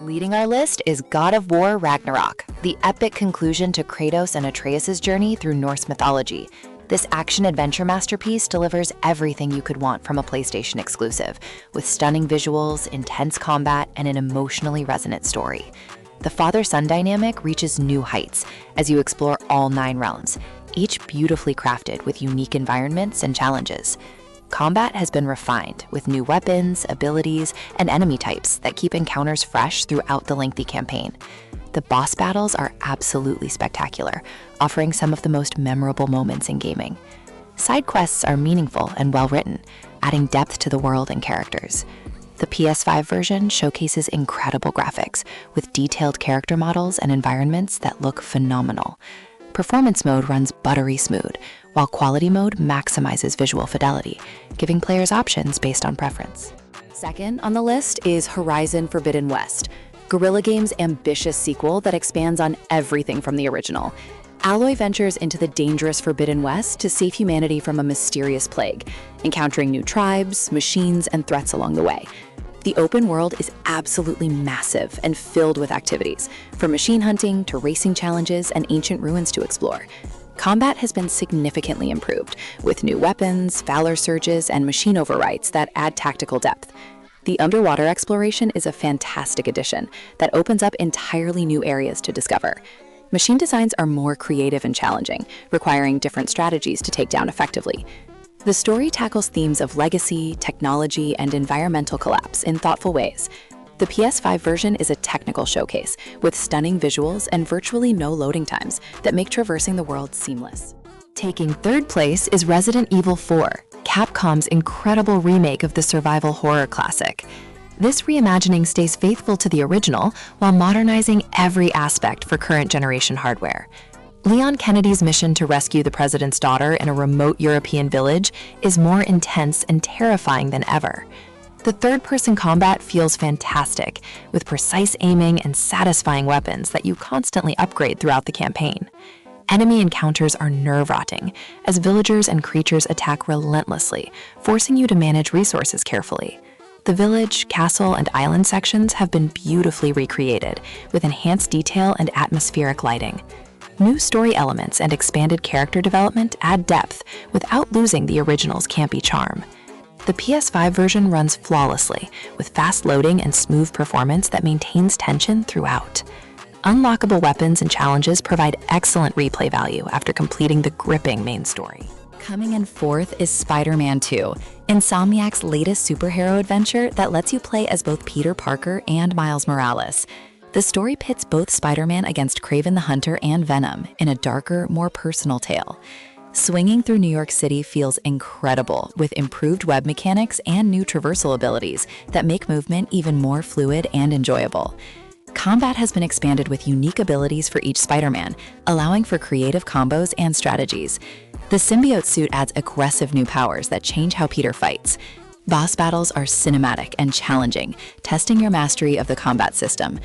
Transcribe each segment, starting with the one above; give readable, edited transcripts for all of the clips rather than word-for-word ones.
Leading our list is God of War Ragnarok, the epic conclusion to Kratos and Atreus' journey through Norse mythology. This action-adventure masterpiece delivers everything you could want from a PlayStation exclusive, with stunning visuals, intense combat, and an emotionally resonant story. The father-son dynamic reaches new heights as you explore all 9 realms, each beautifully crafted with unique environments and challenges. Combat has been refined with new weapons, abilities, and enemy types that keep encounters fresh throughout the lengthy campaign. The boss battles are absolutely spectacular, offering some of the most memorable moments in gaming. Side quests are meaningful and well-written, adding depth to the world and characters. The PS5 version showcases incredible graphics, with detailed character models and environments that look phenomenal. Performance mode runs buttery smooth, while quality mode maximizes visual fidelity, giving players options based on preference. Second on the list is Horizon Forbidden West, Guerrilla Games' ambitious sequel that expands on everything from the original. Aloy ventures into the dangerous Forbidden West to save humanity from a mysterious plague, encountering new tribes, machines, and threats along the way. The open world is absolutely massive and filled with activities, from machine hunting to racing challenges and ancient ruins to explore. Combat has been significantly improved, with new weapons, valor surges, and machine overwrites that add tactical depth. The underwater exploration is a fantastic addition that opens up entirely new areas to discover. Machine designs are more creative and challenging, requiring different strategies to take down effectively. The story tackles themes of legacy, technology, and environmental collapse in thoughtful ways. The PS5 version is a technical showcase with stunning visuals and virtually no loading times that make traversing the world seamless. Taking third place is Resident Evil 4, Capcom's incredible remake of the survival horror classic. This reimagining stays faithful to the original while modernizing every aspect for current generation hardware. Leon Kennedy's mission to rescue the president's daughter in a remote European village is more intense and terrifying than ever. The third-person combat feels fantastic, with precise aiming and satisfying weapons that you constantly upgrade throughout the campaign. Enemy encounters are nerve-wracking, as villagers and creatures attack relentlessly, forcing you to manage resources carefully. The village, castle, and island sections have been beautifully recreated, with enhanced detail and atmospheric lighting. New story elements and expanded character development add depth without losing the original's campy charm. The PS5 version runs flawlessly, with fast loading and smooth performance that maintains tension throughout. Unlockable weapons and challenges provide excellent replay value after completing the gripping main story. Coming in fourth is Spider-Man 2, Insomniac's latest superhero adventure that lets you play as both Peter Parker and Miles Morales. The story pits both Spider-Man against Kraven the Hunter and Venom in a darker, more personal tale. Swinging through New York City feels incredible, with improved web mechanics and new traversal abilities that make movement even more fluid and enjoyable. Combat has been expanded with unique abilities for each Spider-Man, allowing for creative combos and strategies. The symbiote suit adds aggressive new powers that change how Peter fights. Boss battles are cinematic and challenging, testing your mastery of the combat system.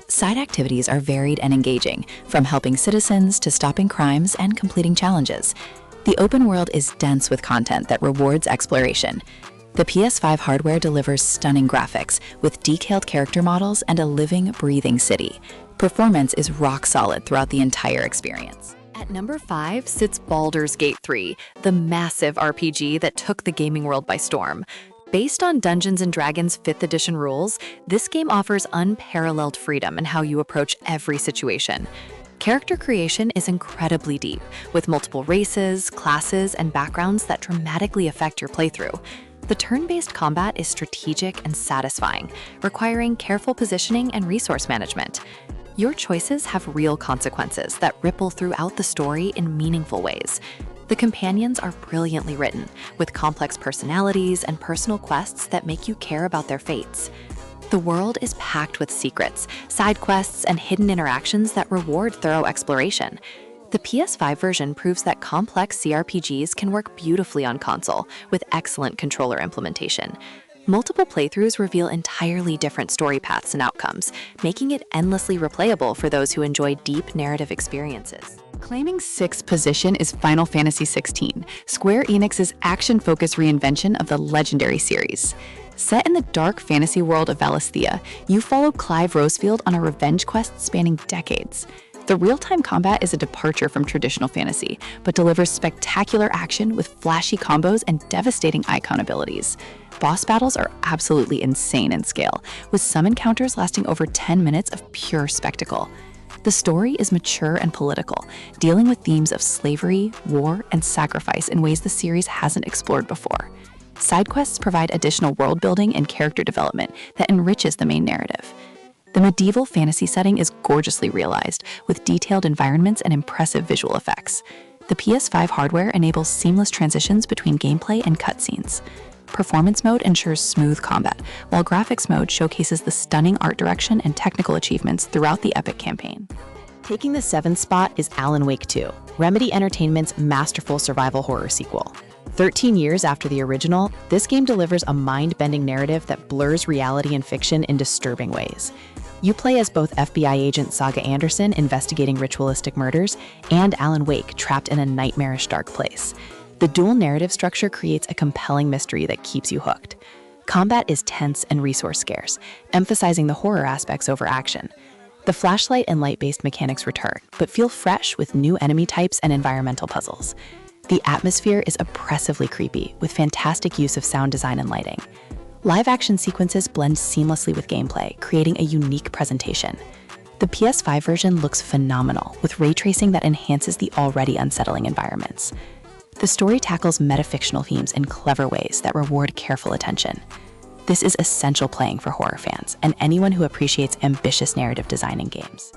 Side activities are varied and engaging, from helping citizens to stopping crimes and completing challenges. The open world is dense with content that rewards exploration. The PS5 hardware delivers stunning graphics, with detailed character models and a living, breathing city. Performance is rock solid throughout the entire experience. At number 5 sits Baldur's Gate 3, the massive RPG that took the gaming world by storm. Based on Dungeons & Dragons 5th edition rules, this game offers unparalleled freedom in how you approach every situation. Character creation is incredibly deep, with multiple races, classes, and backgrounds that dramatically affect your playthrough. The turn-based combat is strategic and satisfying, requiring careful positioning and resource management. Your choices have real consequences that ripple throughout the story in meaningful ways. The companions are brilliantly written, with complex personalities and personal quests that make you care about their fates. The world is packed with secrets, side quests, and hidden interactions that reward thorough exploration. The PS5 version proves that complex CRPGs can work beautifully on console, with excellent controller implementation. Multiple playthroughs reveal entirely different story paths and outcomes, making it endlessly replayable for those who enjoy deep narrative experiences. Claiming 6th position is Final Fantasy XVI, Square Enix's action-focused reinvention of the legendary series. Set in the dark fantasy world of Valisthea, you follow Clive Rosefield on a revenge quest spanning decades. The real-time combat is a departure from traditional fantasy, but delivers spectacular action with flashy combos and devastating icon abilities. Boss battles are absolutely insane in scale, with some encounters lasting over 10 minutes of pure spectacle. The story is mature and political, dealing with themes of slavery, war, and sacrifice in ways the series hasn't explored before. Side quests provide additional world building and character development that enriches the main narrative. The medieval fantasy setting is gorgeously realized, with detailed environments and impressive visual effects. The PS5 hardware enables seamless transitions between gameplay and cutscenes. Performance mode ensures smooth combat, while graphics mode showcases the stunning art direction and technical achievements throughout the epic campaign. Taking the 7th spot is Alan Wake 2, Remedy Entertainment's masterful survival horror sequel. 13 years after the original, this game delivers a mind-bending narrative that blurs reality and fiction in disturbing ways. You play as both FBI agent Saga Anderson investigating ritualistic murders and Alan Wake trapped in a nightmarish dark place. The dual narrative structure creates a compelling mystery that keeps you hooked. Combat is tense and resource scarce, emphasizing the horror aspects over action. The flashlight and light-based mechanics return, but feel fresh with new enemy types and environmental puzzles. The atmosphere is oppressively creepy, with fantastic use of sound design and lighting. Live-action sequences blend seamlessly with gameplay, creating a unique presentation. The PS5 version looks phenomenal, with ray tracing that enhances the already unsettling environments. The story tackles metafictional themes in clever ways that reward careful attention. This is essential playing for horror fans and anyone who appreciates ambitious narrative design in games.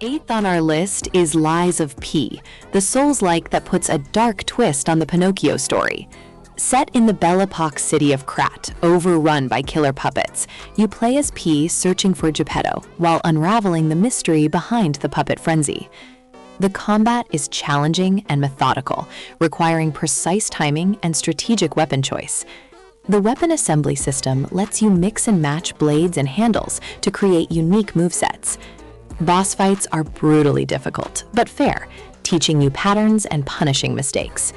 8th on our list is Lies of P, the Souls-like that puts a dark twist on the Pinocchio story. Set in the Belle Epoque city of Krat, overrun by killer puppets, you play as P searching for Geppetto while unraveling the mystery behind the puppet frenzy. The combat is challenging and methodical, requiring precise timing and strategic weapon choice. The weapon assembly system lets you mix and match blades and handles to create unique movesets. Boss fights are brutally difficult, but fair, teaching you patterns and punishing mistakes.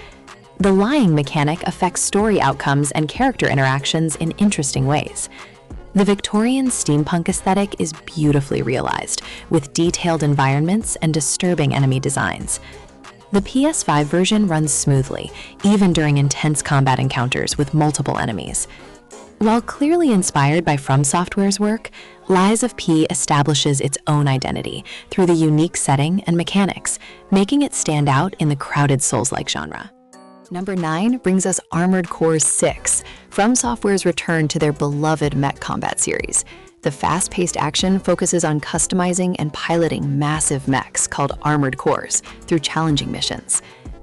The lying mechanic affects story outcomes and character interactions in interesting ways. The Victorian steampunk aesthetic is beautifully realized, with detailed environments and disturbing enemy designs. The PS5 version runs smoothly, even during intense combat encounters with multiple enemies. While clearly inspired by From Software's work, Lies of P establishes its own identity through the unique setting and mechanics, making it stand out in the crowded Souls-like genre. Number 9 brings us Armored Core 6, From Software's return to their beloved mech combat series. The fast-paced action focuses on customizing and piloting massive mechs called Armored Cores through challenging missions.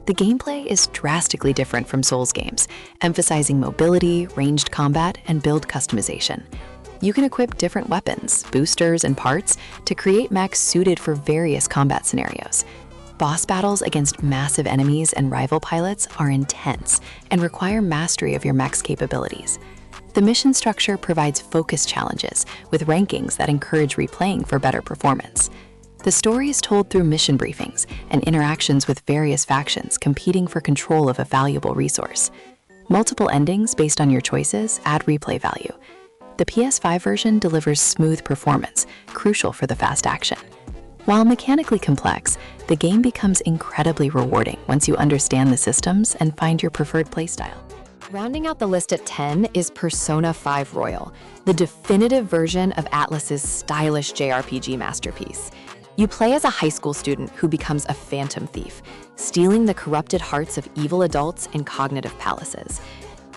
The gameplay is drastically different from Souls games, emphasizing mobility, ranged combat, and build customization. You can equip different weapons, boosters, and parts to create mechs suited for various combat scenarios. Boss battles against massive enemies and rival pilots are intense and require mastery of your mech's capabilities. The mission structure provides focused challenges with rankings that encourage replaying for better performance. The story is told through mission briefings and interactions with various factions competing for control of a valuable resource. Multiple endings based on your choices add replay value. The PS5 version delivers smooth performance, crucial for the fast action. While mechanically complex, the game becomes incredibly rewarding once you understand the systems and find your preferred playstyle. Rounding out the list at 10 is Persona 5 Royal, the definitive version of Atlus's stylish JRPG masterpiece. You play as a high school student who becomes a phantom thief, stealing the corrupted hearts of evil adults in cognitive palaces.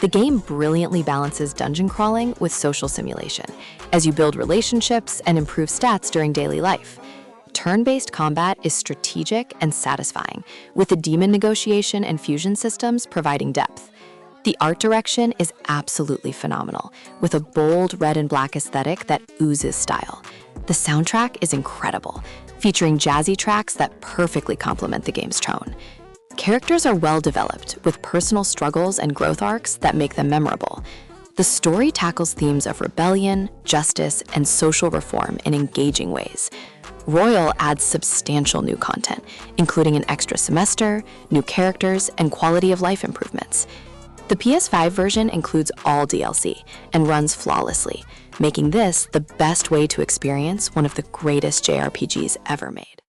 The game brilliantly balances dungeon crawling with social simulation, as you build relationships and improve stats during daily life. Turn-based combat is strategic and satisfying, with the demon negotiation and fusion systems providing depth. The art direction is absolutely phenomenal, with a bold red and black aesthetic that oozes style. The soundtrack is incredible, featuring jazzy tracks that perfectly complement the game's tone. Characters are well developed, with personal struggles and growth arcs that make them memorable. The story tackles themes of rebellion, justice, and social reform in engaging ways. Royal adds substantial new content, including an extra semester, new characters, and quality of life improvements. The PS5 version includes all DLC and runs flawlessly, making this the best way to experience one of the greatest JRPGs ever made.